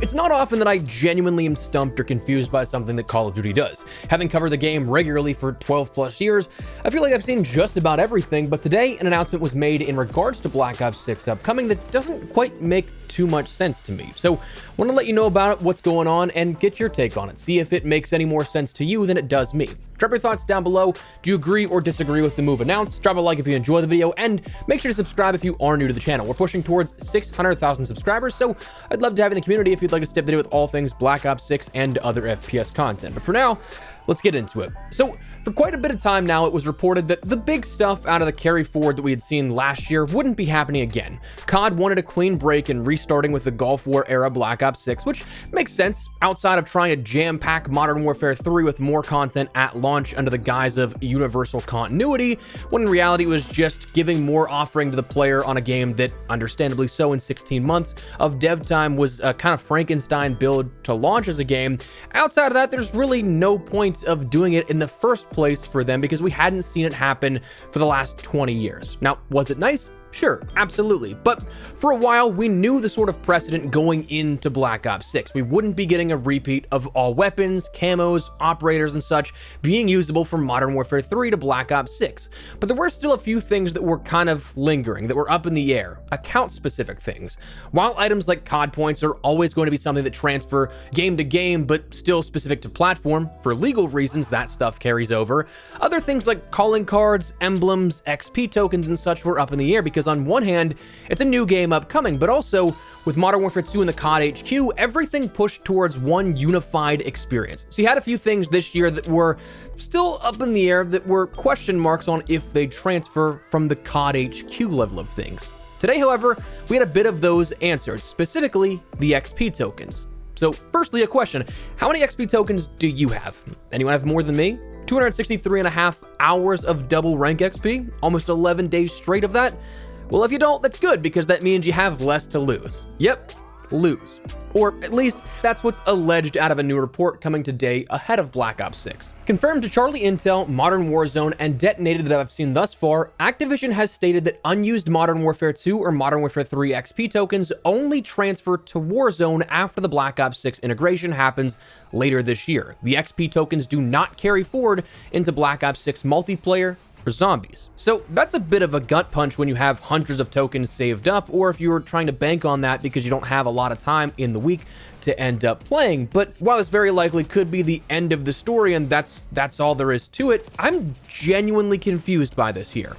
It's not often that I genuinely am stumped or confused by something that Call of Duty does. Having covered the game regularly for 12 plus years, I feel like I've seen just about everything, but today an announcement was made in regards to Black Ops 6 upcoming that doesn't quite make too much sense to me. So I want to let you know about it, what's going on, and get your take on it. See if it makes any more sense to you than it does me. Drop your thoughts down below. Do you agree or disagree with the move announced? Drop a like if you enjoy the video, and make sure to subscribe if you are new to the channel. We're pushing towards 600,000 subscribers, so I'd love to have you in the community if you'd like to stay up to date with all things Black Ops 6 and other FPS content. But for now, let's get into it. So for quite a bit of time now, it was reported that the big stuff out of the carry forward that we had seen last year wouldn't be happening again. COD wanted a clean break and restarting with the Gulf War era Black Ops 6, which makes sense outside of trying to jam-pack Modern Warfare 3 with more content at launch under the guise of universal continuity, when in reality it was just giving more offering to the player on a game that, understandably so in 16 months of dev time, was a kind of Frankenstein build to launch as a game. Outside of that, there's really no point of doing it in the first place for them because we hadn't seen it happen for the last 20 years. Now, was it nice? Sure, absolutely. But for a while, we knew the sort of precedent going into Black Ops 6. We wouldn't be getting a repeat of all weapons, camos, operators, and such being usable from Modern Warfare 3 to Black Ops 6. But there were still a few things that were kind of lingering, that were up in the air, account-specific things. While items like COD points are always going to be something that transfer game to game, but still specific to platform, for legal reasons, that stuff carries over. Other things like calling cards, emblems, XP tokens, and such were up in the air because on one hand, it's a new game upcoming, but also with Modern Warfare 2 and the COD HQ, everything pushed towards one unified experience. So you had a few things this year that were still up in the air that were question marks on if they transfer from the COD HQ level of things. Today, however, we had a bit of those answered, specifically the XP tokens. So firstly, a question: how many XP tokens do you have? Anyone have more than me? 263.5 hours of double rank XP, almost 11 days straight of that. Well, if you don't, that's good, because that means you have less to lose. Yep, lose. Or at least that's what's alleged out of a new report coming today ahead of Black Ops 6. Confirmed to Charlie Intel, Modern Warzone, and Detonated that I've seen thus far, Activision has stated that unused Modern Warfare 2 or Modern Warfare 3 XP tokens only transfer to Warzone after the Black Ops 6 integration happens later this year. The XP tokens do not carry forward into Black Ops 6 multiplayer or zombies. So that's a bit of a gut punch when you have hundreds of tokens saved up, or if you're trying to bank on that because you don't have a lot of time in the week to end up playing. But while this very likely could be the end of the story and that's all there is to it, I'm genuinely confused by this here.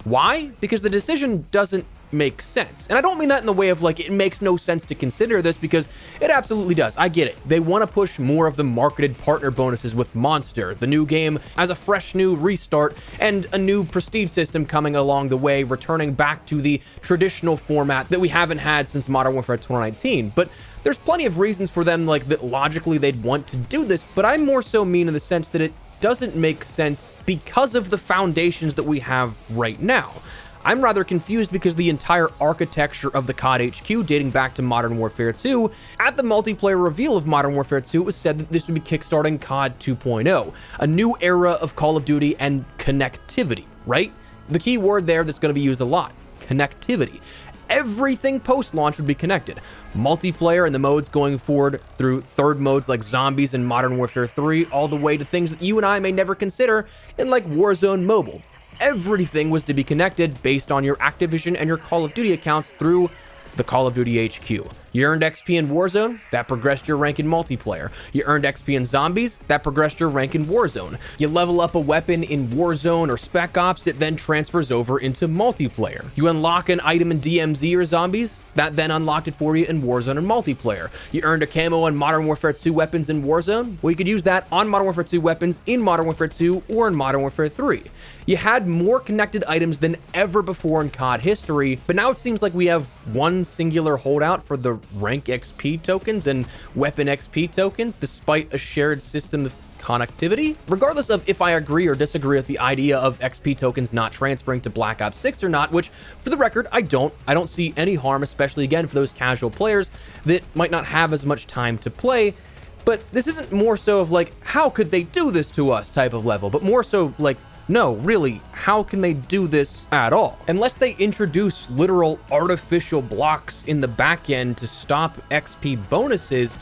Why? Because the decision doesn't make sense. And I don't mean that in the way of like it makes no sense to consider this, because it absolutely does. I get it. They want to push more of the marketed partner bonuses with Monster, the new game as a fresh new restart, and a new prestige system coming along the way, returning back to the traditional format that we haven't had since Modern Warfare 2019. But there's plenty of reasons for them like that logically they'd want to do this, but I more so mean in the sense that it doesn't make sense because of the foundations that we have right now. I'm rather confused because the entire architecture of the COD HQ dating back to Modern Warfare 2, at the multiplayer reveal of Modern Warfare 2, it was said that this would be kickstarting COD 2.0, a new era of Call of Duty and connectivity, right? The key word there that's going to be used a lot, connectivity. Everything post-launch would be connected. Multiplayer and the modes going forward through third modes like zombies and Modern Warfare 3, all the way to things that you and I may never consider in like Warzone Mobile. Everything was to be connected based on your Activision and your Call of Duty accounts through the Call of Duty HQ. You earned XP in Warzone, that progressed your rank in multiplayer. You earned XP in zombies, that progressed your rank in Warzone. You level up a weapon in Warzone or Spec Ops, it then transfers over into multiplayer. You unlock an item in DMZ or zombies, that then unlocked it for you in Warzone and multiplayer. You earned a camo on Modern Warfare 2 weapons in Warzone, well, you could use that on Modern Warfare 2 weapons in Modern Warfare 2 or in Modern Warfare 3. You had more connected items than ever before in COD history, but now it seems like we have one singular holdout for the rank XP tokens and weapon XP tokens, despite a shared system of connectivity. Regardless of if I agree or disagree with the idea of XP tokens not transferring to Black Ops 6 or not, which for the record, I don't see any harm, especially again for those casual players that might not have as much time to play. But this isn't more so of like, how could they do this to us type of level, but more so like, no, really, how can they do this at all? Unless they introduce literal artificial blocks in the back end to stop XP bonuses,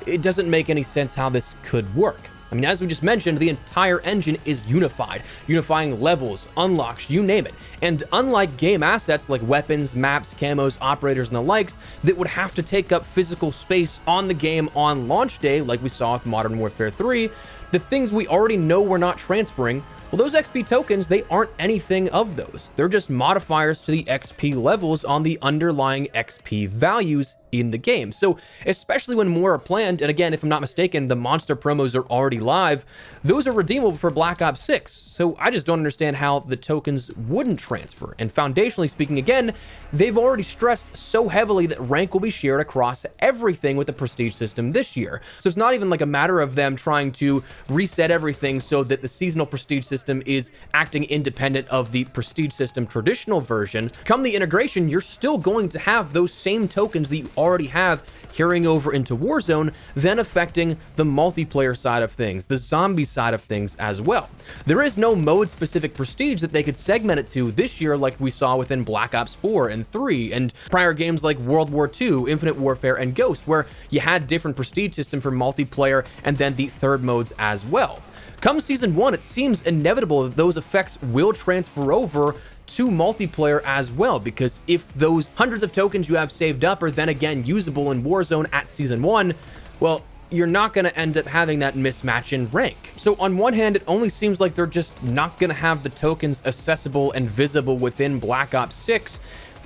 it doesn't make any sense how this could work. I mean, as we just mentioned, the entire engine is unified, unifying levels, unlocks, you name it. And unlike game assets like weapons, maps, camos, operators, and the likes that would have to take up physical space on the game on launch day, like we saw with Modern Warfare 3, the things we already know we're not transferring, well, those XP tokens, they aren't anything of those. They're just modifiers to the XP levels on the underlying XP values in the game. So especially when more are planned, and again, if I'm not mistaken, the monster promos are already live, those are redeemable for Black Ops 6. So I just don't understand how the tokens wouldn't transfer. And foundationally speaking, again, they've already stressed so heavily that rank will be shared across everything with the prestige system this year. So it's not even like a matter of them trying to reset everything so that the seasonal prestige system is acting independent of the prestige system traditional version. Come the integration, you're still going to have those same tokens that you already have carrying over into Warzone, then affecting the multiplayer side of things, the zombie side of things as well. There is no mode-specific prestige that they could segment it to this year like we saw within Black Ops 4 and 3 and prior games like World War II, Infinite Warfare, and Ghost, where you had different prestige system for multiplayer and then the third modes as well. Come Season 1, it seems inevitable that those effects will transfer over to multiplayer as well, because if those hundreds of tokens you have saved up are then again usable in Warzone at Season 1, well, you're not going to end up having that mismatch in rank. So on one hand, it only seems like they're just not going to have the tokens accessible and visible within Black Ops 6,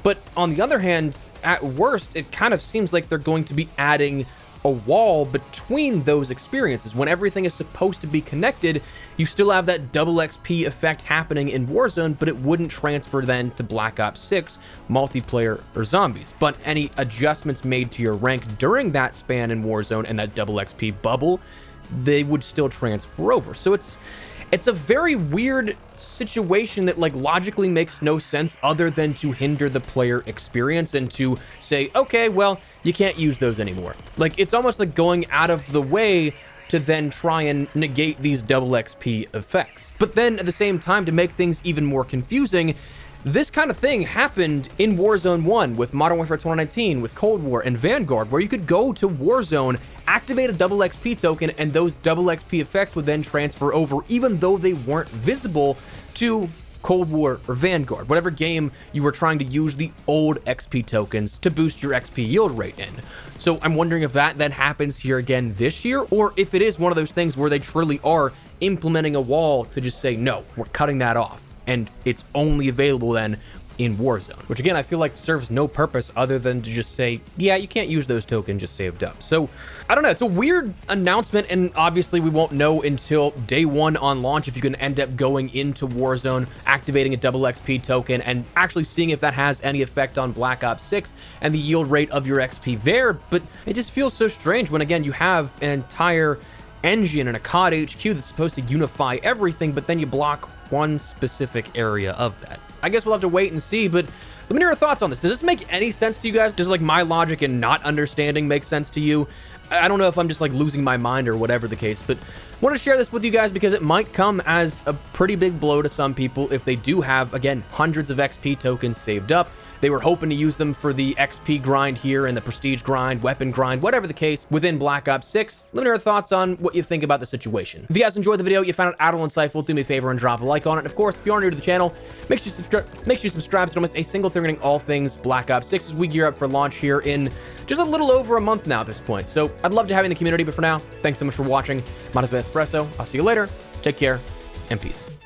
but on the other hand, at worst, it kind of seems like they're going to be adding a wall between those experiences. When everything is supposed to be connected, you still have that double XP effect happening in Warzone, but it wouldn't transfer then to Black Ops 6, multiplayer, or zombies. But any adjustments made to your rank during that span in Warzone and that double XP bubble, they would still transfer over. So it's a very weird situation that like logically makes no sense other than to hinder the player experience and to say, okay, well, you can't use those anymore. Like, it's almost like going out of the way to then try and negate these double XP effects. But then at the same time, to make things even more confusing, this kind of thing happened in Warzone 1 with Modern Warfare 2019, with Cold War and Vanguard, where you could go to Warzone, activate a double XP token, and those double XP effects would then transfer over, even though they weren't visible to Cold War or Vanguard, whatever game you were trying to use the old XP tokens to boost your XP yield rate in. So I'm wondering if that then happens here again this year, or if it is one of those things where they truly are implementing a wall to just say, no, we're cutting that off, and it's only available then in Warzone, which again, I feel like serves no purpose other than to just say, yeah, you can't use those tokens just saved up. So I don't know, it's a weird announcement, and obviously we won't know until day one on launch if you can end up going into Warzone, activating a double XP token, and actually seeing if that has any effect on Black Ops 6 and the yield rate of your XP there. But it just feels so strange when, again, you have an entire engine and a COD HQ that's supposed to unify everything, but then you block one specific area of that. I guess we'll have to wait and see, but let me know your thoughts on this. Does this make any sense to you guys? Does like my logic and not understanding make sense to you? I don't know if I'm just like losing my mind or whatever the case, but I want to share this with you guys because it might come as a pretty big blow to some people if they do have, again, hundreds of XP tokens saved up. They were hoping to use them for the XP grind here and the prestige grind, weapon grind, whatever the case, within Black Ops 6. Let me know your thoughts on what you think about the situation. If you guys enjoyed the video, you found it at all insightful, do me a favor and drop a like on it. And of course, if you are new to the channel, make sure you subscribe so you don't miss a single thing regarding all things Black Ops 6 as we gear up for launch here in just a little over a month now at this point. So I'd love to have you in the community, but for now, thanks so much for watching. My name is Espresso. I'll see you later. Take care and peace.